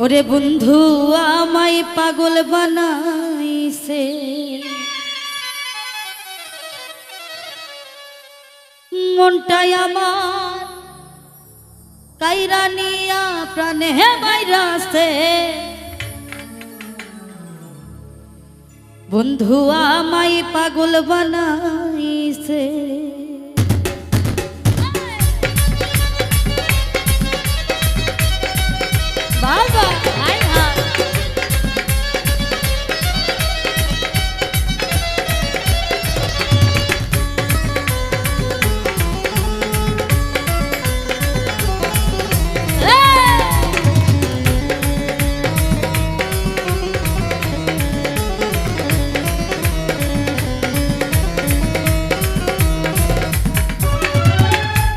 ওরে বন্ধু আমায় পাগল বানাইছে, মনটাই আমার কাইরা নিয়া প্রাণে বাইরাছে। বন্ধু আমায় পাগল বানাইছে। বাবা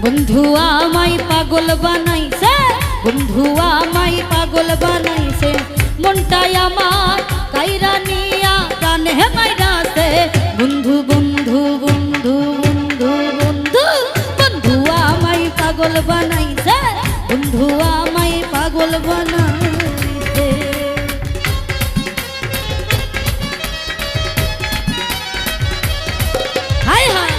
বন্ধু আমায় পাগল বানাইছে, বন্ধু আমায় পাগল বানাইছে, মনটাই আমার কাইরা নিয়া প্রাণে মাইরাছে। বন্ধু বন্ধু বন্ধু বন্ধু বন্ধু বন্ধু আমায় পাগল বানাইছে, বন্ধু আমায় পাগল বানাইছে। হায় হায়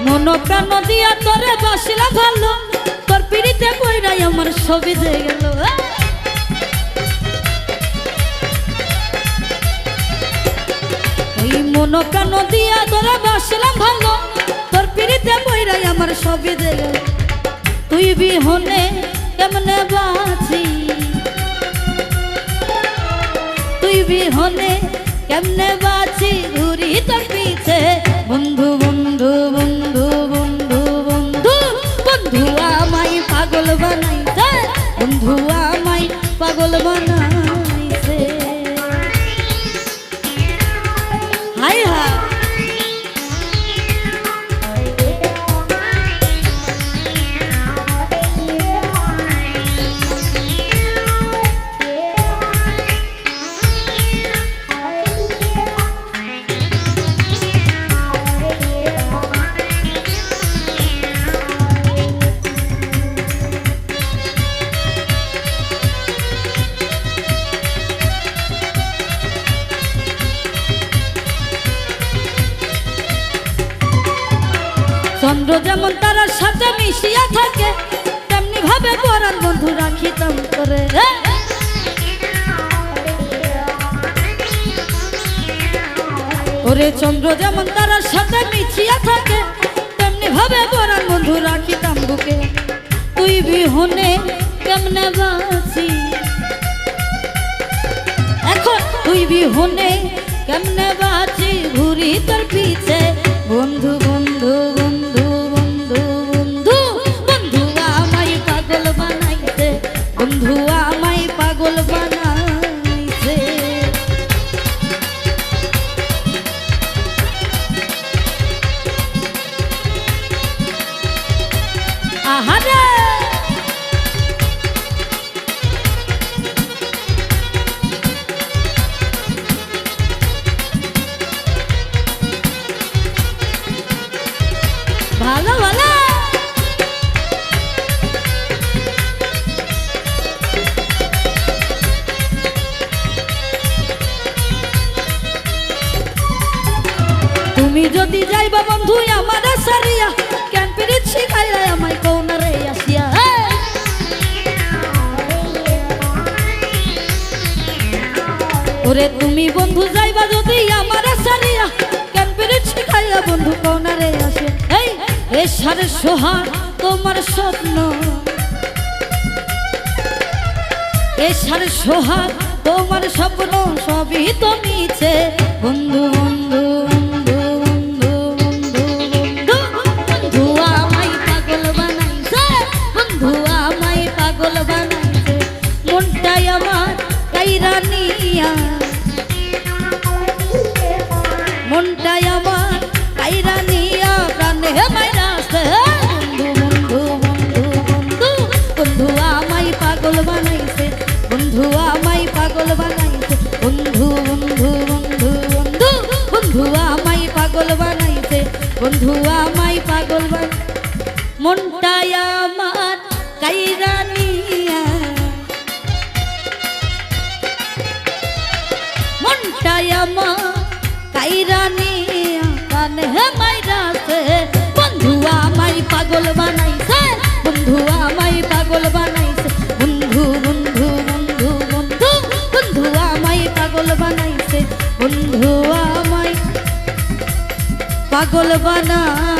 মন প্রাণ দিয়া তোরে বাসিলা ভালো, তোর পিড়িতে পইরাই আমার ছবি যে গেল। এই মন প্রাণ দিয়া তোরে বাসিলা ভালো, তোর পিড়িতে পইরাই আমার ছবি যে গেল। তুই বিহনে কেমনে বাঁচি, তুই বিহনে কেমনে বাঁচি, ঘুরি তোর পিছে। বন্ধু বন্ধু বন্ধু বন্ধু বন্ধু বন্ধু আমায় পাগল বানাইছে, বন্ধু আমায় পাগল বানাইছে। হায় হায় চন্দ্র যেমন তারার সাথে মিশিয়া থাকে, তেমনি ভাবে পরাণ বন্ধু রাখিতাম করে। ওরে চন্দ্র যেমন তারার সাথে মিশিয়া থাকে, তেমনি ভাবে পরাণ বন্ধু রাখিতাম বুকে। তুই বিহনে কেমনে বাঁচি, এখন তুই বিহনে কেমনে বাঁচি, ঘুরি তোর পিছে। বন্ধু বন্ধু বন্ধু বন্ধু বন্ধু বন্ধু আমায় পাগল বানাইছে, বন্ধু আমায় পাগল বানাইছে। আহারে ভালো ভালো তুমি যদি যাইবা বন্ধু আমার সারিয়া, কেন পিরিত শিখাইলা আমায় কোনারে আসিয়া। ওরে তুমি বন্ধু যাইবা যদি আমার সারিয়া, কেন পিরিত শিখাইলা বন্ধু কোনারে আসে। এই এসার সোহাগ তোমার স্বপ্ন, এসার সোহাগ তোমার স্বপ্ন সবই তো মিছে। বন্ধু বন্ধু বন্ধু বন্ধু বন্ধু বন্ধু বন্ধু আমায় পাগল বানাইছে, বন্ধু আমায় পাগল বানাইছে, মনটাই আমার কাইরা নিয়া নিয়া মনটাই আমার কাইরা নিয়া প্রাণে মাইরাছে বন্ধু বন্ধু বন্ধু বন্ধু আমায় পাগল বানাইছে বন্ধু আমায় পাগল বানাইছে বন্ধু বন্ধু বন্ধু বন্ধু বন্ধু আমায় পাগল বানাইছে বন্ধু আমায় পাগল বানাই মনটাই আমার কাইরা নিয়া মনটাই আমার কাইরা নিয়া কানে মাইরাছে বন্ধু আমায় পাগল বানাইছে বন্ধু আমায় পাগল বানাইছে বন্ধু বন্ধু বন্ধু বন্ধু বন্ধু আমায় পাগল বানাইছে বন্ধু আমায় পাগল বানাই